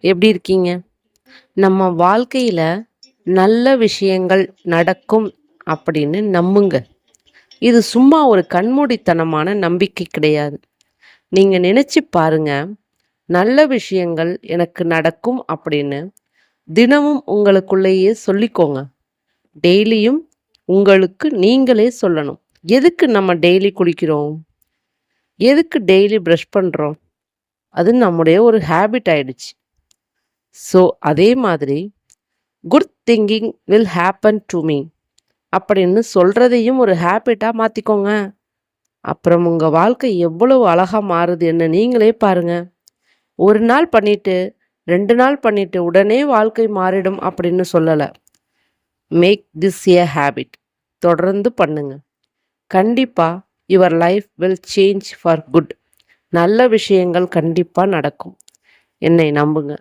எப்படி இருக்கீங்க? நம்ம வாழ்க்கையில நல்ல விஷயங்கள் நடக்கும் அப்படின்னு நம்புங்க. இது சும்மா ஒரு கண்மூடித்தனமான நம்பிக்கை கிடையாது. நீங்க நினைச்சு பாருங்க, நல்ல விஷயங்கள் எனக்கு நடக்கும் அப்படின்னு தினமும் உங்களுக்குள்ளேயே சொல்லிக்கோங்க. டெய்லியும் உங்களுக்கு நீங்களே சொல்லணும். எதுக்கு நம்ம டெய்லி குளிக்கிறோம்? எதுக்கு டெய்லி பிரஷ் பண்றோம்? அது நம்முடைய ஒரு ஹேபிட் ஆயிடுச்சு. ஸோ அதே மாதிரி good thinking will happen to me அப்படின்னு சொல்றதையும் ஒரு ஹேபிட்டா மாத்திக்கோங்க. அப்புறம் உங்க வாழ்க்கை எவ்வளவு அழகா மாறுது என்ன நீங்களே பாருங்க. ஒரு நாள் பண்ணிட்டு 2 நாள் பண்ணிட்டு உடனே வாழ்க்கை மாறிடும் அப்படின்னு சொல்லல. Make this a habit. தொடர்ந்து பண்ணுங்க. கண்டிப்பா your life will change for good. நல்ல விஷயங்கள் கண்டிப்பா நடக்கும். என்னை நம்புங்க.